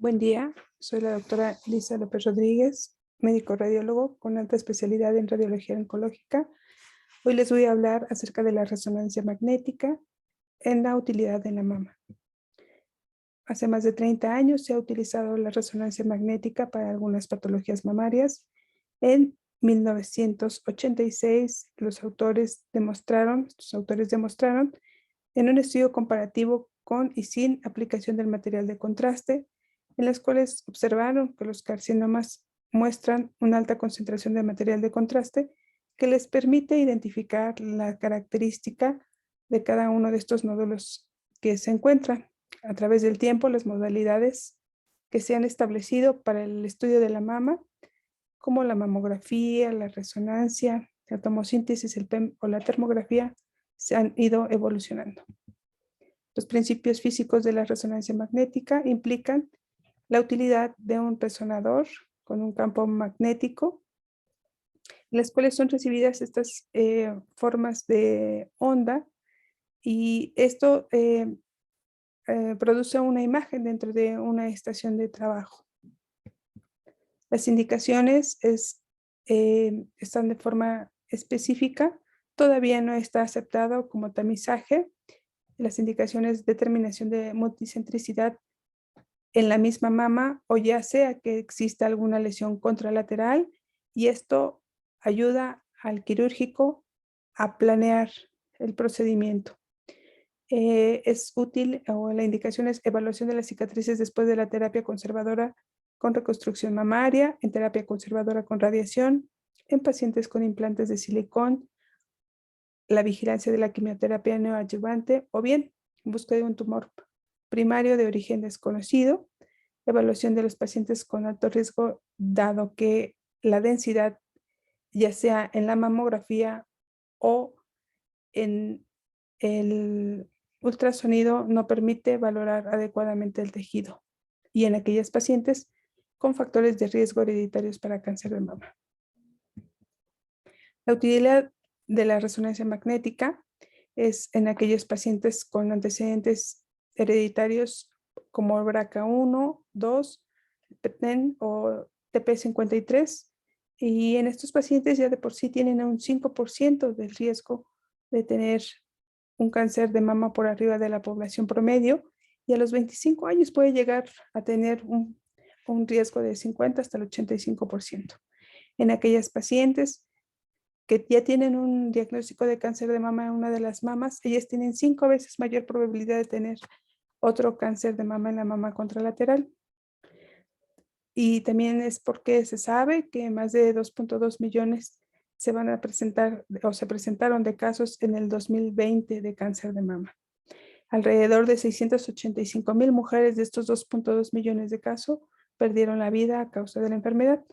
Buen día, soy la doctora Elisa López Rodríguez, médico radiólogo con alta especialidad en radiología oncológica. Hoy les voy a hablar acerca de la resonancia magnética en la utilidad en la mama. Hace más de 30 años se ha utilizado la resonancia magnética para algunas patologías mamarias. En 1986, los autores demostraron en un estudio comparativo con y sin aplicación del material de contraste, en las cuales observaron que los carcinomas muestran una alta concentración de material de contraste que les permite identificar la característica de cada uno de estos nódulos que se encuentran. A través del tiempo, las modalidades que se han establecido para el estudio de la mama, como la mamografía, la resonancia, la tomosíntesis, el PEM o la termografía, se han ido evolucionando. Los principios físicos de la resonancia magnética implican la utilidad de un resonador con un campo magnético, en las cuales son recibidas estas formas de onda, y esto produce una imagen dentro de una estación de trabajo. Las indicaciones están de forma específica, todavía no está aceptado como tamizaje. Las indicaciones de determinación de multicentricidad en la misma mama, o ya sea que exista alguna lesión contralateral, y esto ayuda al quirúrgico a planear el procedimiento. Es útil, o la indicación es evaluación de las cicatrices después de la terapia conservadora con reconstrucción mamaria, en terapia conservadora con radiación, en pacientes con implantes de silicón, la vigilancia de la quimioterapia neoadyuvante, o bien en busca de un tumor primario de origen desconocido, evaluación de los pacientes con alto riesgo, dado que la densidad, ya sea en la mamografía o en el ultrasonido, no permite valorar adecuadamente el tejido, y en aquellas pacientes con factores de riesgo hereditarios para cáncer de mama. La utilidad de la resonancia magnética es en aquellos pacientes con antecedentes hereditarios como BRCA1, 2, PTEN o TP53, y en estos pacientes ya de por sí tienen un 5% del riesgo de tener un cáncer de mama por arriba de la población promedio, y a los 25 años puede llegar a tener un riesgo de 50 hasta el 85%. En aquellas pacientes que ya tienen un diagnóstico de cáncer de mama en una de las mamas, ellas tienen 5 veces mayor probabilidad de tener otro cáncer de mama en la mama contralateral. Y también es porque se sabe que más de 2.2 millones se van a presentar o se presentaron de casos en el 2020 de cáncer de mama. Alrededor de 685,000 mujeres de estos 2.2 millones de casos perdieron la vida a causa de la enfermedad.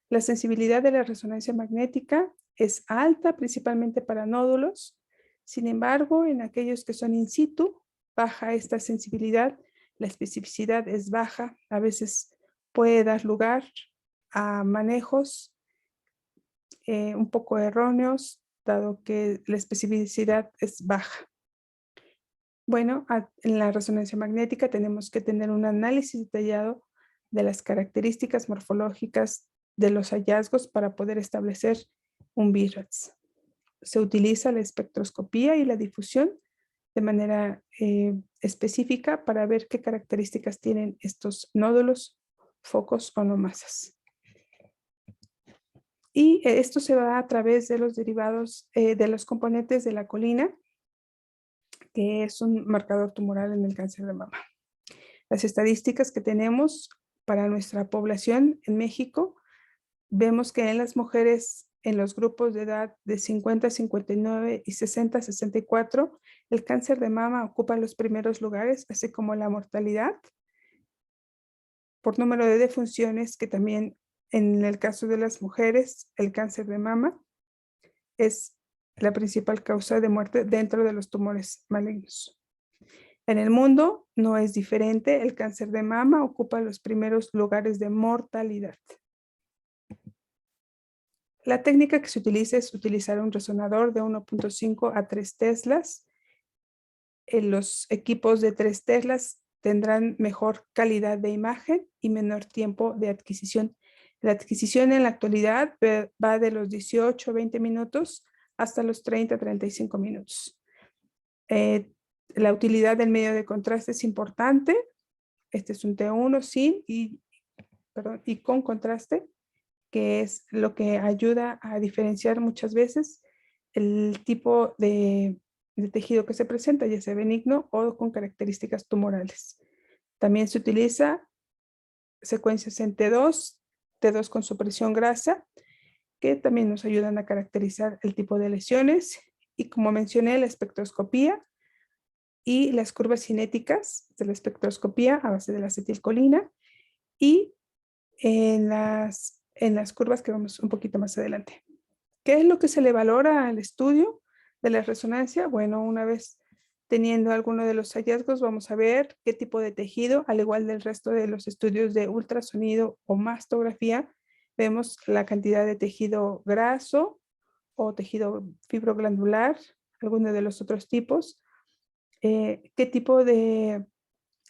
La sensibilidad de la resonancia magnética es alta, principalmente para nódulos. Sin embargo, en aquellos que son in situ, baja esta sensibilidad, la especificidad es baja. A veces puede dar lugar a manejos un poco erróneos, dado que la especificidad es baja. Bueno, en la resonancia magnética tenemos que tener un análisis detallado de las características morfológicas de los hallazgos para poder establecer un BRAF. Se utiliza la espectroscopía y la difusión de manera específica para ver qué características tienen estos nódulos, focos o no masas. Y esto se va a través de los derivados de los componentes de la colina, que es un marcador tumoral en el cáncer de mama. Las estadísticas que tenemos para nuestra población en México, vemos que en las mujeres en los grupos de edad de 50 a 59 y 60 a 64, el cáncer de mama ocupa los primeros lugares, así como la mortalidad por número de defunciones, que también en el caso de las mujeres, el cáncer de mama es la principal causa de muerte dentro de los tumores malignos. En el mundo no es diferente, el cáncer de mama ocupa los primeros lugares de mortalidad. La técnica que se utiliza es utilizar un resonador de 1.5 a 3 teslas. En los equipos de 3 teslas tendrán mejor calidad de imagen y menor tiempo de adquisición. La adquisición en la actualidad va de los 18 a 20 minutos hasta los 30 a 35 minutos. La utilidad del medio de contraste es importante. Este es un T1 sin y con contraste, que es lo que ayuda a diferenciar muchas veces el tipo de tejido que se presenta, ya sea benigno o con características tumorales. También se utiliza secuencias en T2 con supresión grasa, que también nos ayudan a caracterizar el tipo de lesiones. Y como mencioné, la espectroscopía y las curvas cinéticas de la espectroscopía a base de la acetilcolina, y en las curvas que vamos un poquito más adelante. ¿Qué es lo que se le valora al estudio de la resonancia? Bueno, una vez teniendo alguno de los hallazgos, vamos a ver qué tipo de tejido, al igual del resto de los estudios de ultrasonido o mastografía, vemos la cantidad de tejido graso o tejido fibroglandular, alguno de los otros tipos, qué tipo de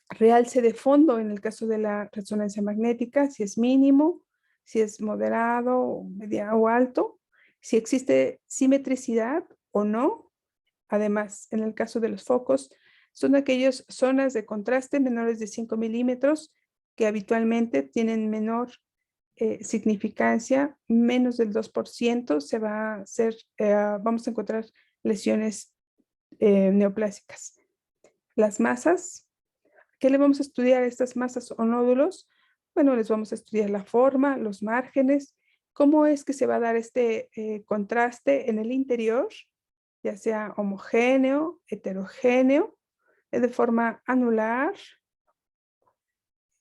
realce de fondo en el caso de la resonancia magnética, si es mínimo, si es moderado, mediano o alto, si existe simetricidad o no. Además, en el caso de los focos, son aquellas zonas de contraste menores de 5 milímetros que habitualmente tienen menor significancia, menos del 2%, vamos a encontrar lesiones neoplásicas. Las masas, ¿qué le vamos a estudiar a estas masas o nódulos? Bueno, les vamos a estudiar la forma, los márgenes, cómo es que se va a dar este contraste en el interior, ya sea homogéneo, heterogéneo, de forma anular,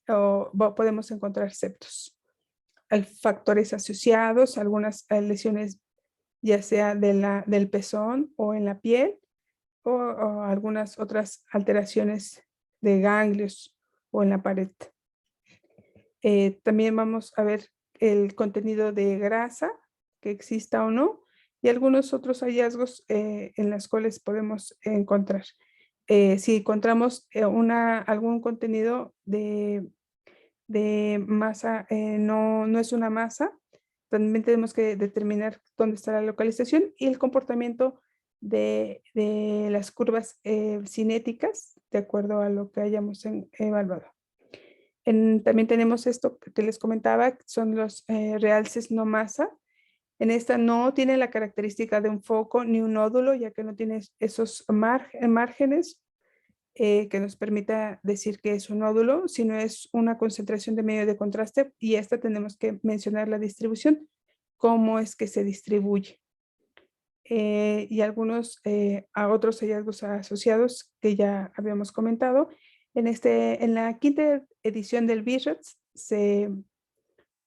o podemos encontrar septos. Factores asociados, algunas lesiones ya sea del pezón o en la piel, o algunas otras alteraciones de ganglios o en la pared. También vamos a ver el contenido de grasa, que exista o no, y algunos otros hallazgos en los cuales podemos encontrar. Si encontramos algún contenido de masa, no es una masa, también tenemos que determinar dónde está la localización y el comportamiento de las curvas cinéticas, de acuerdo a lo que hayamos evaluado. También tenemos esto que les comentaba, son los realces no masa. En esta no tiene la característica de un foco ni un nódulo, ya que no tiene esos márgenes que nos permita decir que es un nódulo, sino es una concentración de medio de contraste, y esta tenemos que mencionar la distribución, cómo es que se distribuye. Y algunos a otros hallazgos asociados que ya habíamos comentado. En la quinta edición del VIRATS se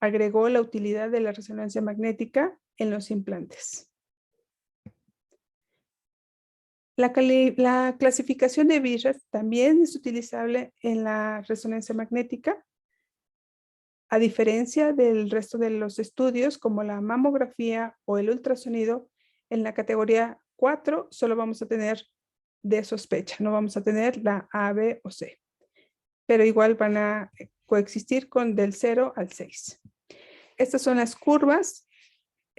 agregó la utilidad de la resonancia magnética en los implantes. La clasificación de VIRATS también es utilizable en la resonancia magnética, a diferencia del resto de los estudios como la mamografía o el ultrasonido. En la categoría 4 solo vamos a tener de sospecha, no vamos a tener la A, B o C, pero igual van a coexistir con del 0 al 6. Estas son las curvas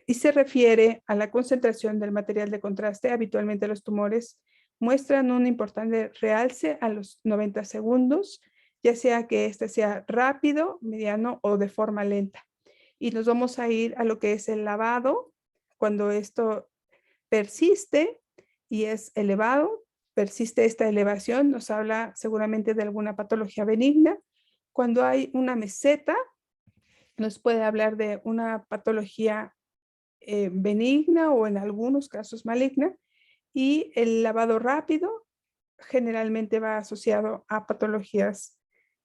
y se refiere a la concentración del material de contraste. Habitualmente los tumores muestran un importante realce a los 90 segundos, ya sea que este sea rápido, mediano o de forma lenta. Y nos vamos a ir a lo que es el lavado. Cuando esto persiste y es elevado, persiste esta elevación, nos habla seguramente de alguna patología benigna. Cuando hay una meseta, nos puede hablar de una patología benigna o en algunos casos maligna. Y el lavado rápido generalmente va asociado a patologías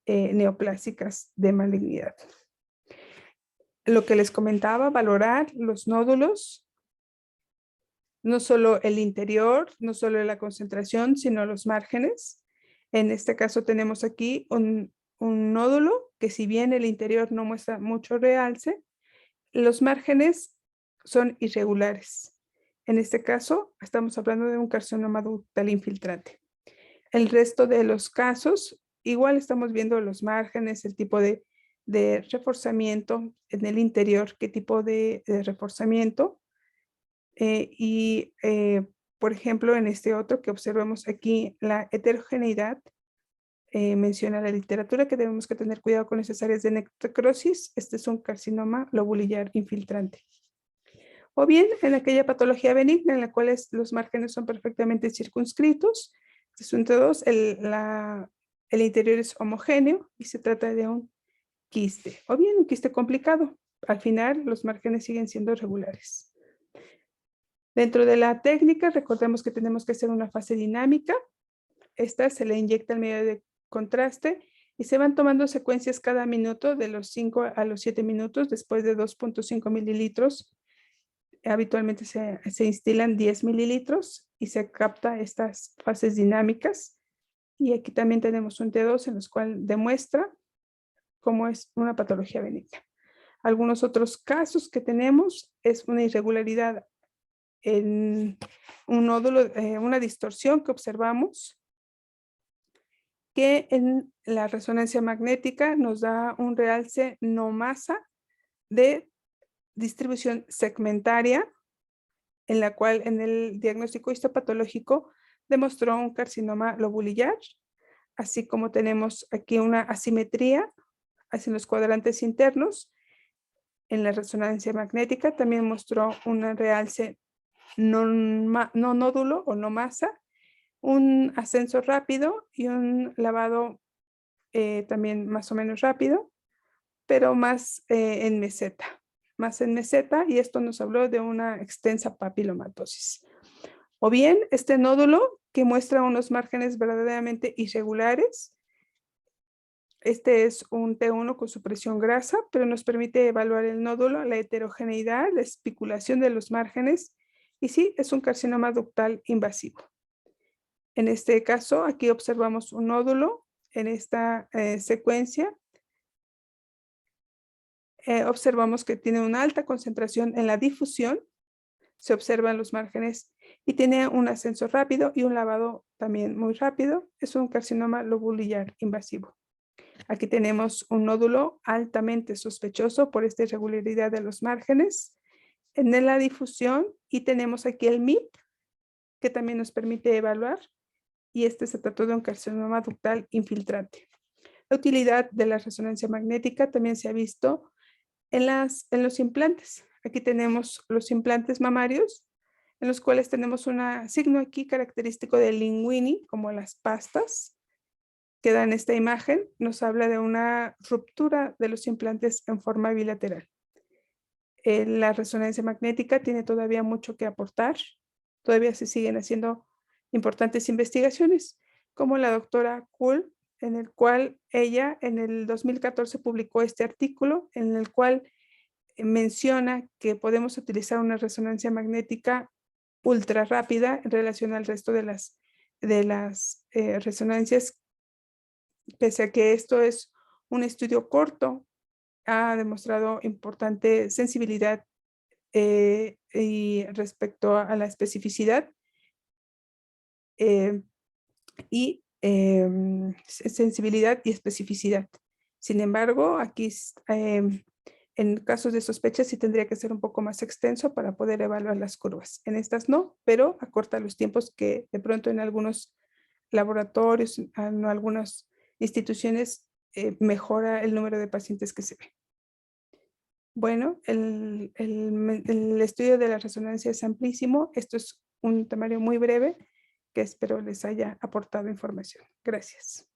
neoplásicas de malignidad. Lo que les comentaba, valorar los nódulos, no solo el interior, no solo la concentración, sino los márgenes. En este caso tenemos aquí un nódulo que, si bien el interior no muestra mucho realce, los márgenes son irregulares. En este caso estamos hablando de un carcinoma ductal infiltrante. El resto de los casos igual estamos viendo los márgenes, el tipo de reforzamiento en el interior, qué tipo de reforzamiento. Por ejemplo, en este otro que observamos aquí, la heterogeneidad, menciona la literatura que debemos que tener cuidado con esas áreas de necrosis. Este es un carcinoma lobulillar infiltrante. O bien en aquella patología benigna en la cual los márgenes son perfectamente circunscritos. Este es un T2, el interior es homogéneo y se trata de un quiste, o bien un quiste complicado. Al final los márgenes siguen siendo regulares. Dentro de la técnica, recordemos que tenemos que hacer una fase dinámica. Esta se le inyecta el medio de contraste y se van tomando secuencias cada minuto de los 5 a los 7 minutos después de 2.5 mililitros. Habitualmente se instilan 10 mililitros y se capta estas fases dinámicas. Y aquí también tenemos un T2 en los cual demuestra cómo es una patología benigna. Algunos otros casos que tenemos es una irregularidad en un nódulo, una distorsión que observamos, que en la resonancia magnética nos da un realce no masa de distribución segmentaria, en la cual en el diagnóstico histopatológico demostró un carcinoma lobulillar, así como tenemos aquí una asimetría hacia los cuadrantes internos. En la resonancia magnética también mostró un realce no nódulo o no masa, un ascenso rápido y un lavado también más o menos rápido, pero más en meseta. Y esto nos habló de una extensa papilomatosis. O bien este nódulo que muestra unos márgenes verdaderamente irregulares. Este es un T1 con supresión grasa, pero nos permite evaluar el nódulo, la heterogeneidad, la espiculación de los márgenes, y sí, es un carcinoma ductal invasivo. En este caso, aquí observamos un nódulo en esta secuencia. Observamos que tiene una alta concentración en la difusión, se observan los márgenes y tiene un ascenso rápido y un lavado también muy rápido. Es un carcinoma lobulillar invasivo. Aquí tenemos un nódulo altamente sospechoso por esta irregularidad de los márgenes en la difusión, y tenemos aquí el MIP que también nos permite evaluar, y este se trató de un carcinoma ductal infiltrante. La utilidad de la resonancia magnética también se ha visto en los implantes. Aquí tenemos los implantes mamarios, en los cuales tenemos un signo aquí característico del linguini, como las pastas que da en esta imagen. Nos habla de una ruptura de los implantes en forma bilateral. La resonancia magnética tiene todavía mucho que aportar. Todavía se siguen haciendo importantes investigaciones, como la doctora Kuhl, en el cual ella en el 2014 publicó este artículo en el cual menciona que podemos utilizar una resonancia magnética ultra rápida en relación al resto de las resonancias. Pese a que esto es un estudio corto, ha demostrado importante sensibilidad y respecto a la especificidad y sensibilidad y especificidad. Sin embargo, aquí en casos de sospecha sí tendría que ser un poco más extenso para poder evaluar las curvas. En estas no, pero acorta los tiempos que de pronto en algunos laboratorios, en algunas instituciones, mejora el número de pacientes que se ve. Bueno, el estudio de la resonancia es amplísimo. Esto es un temario muy breve que espero les haya aportado información. Gracias.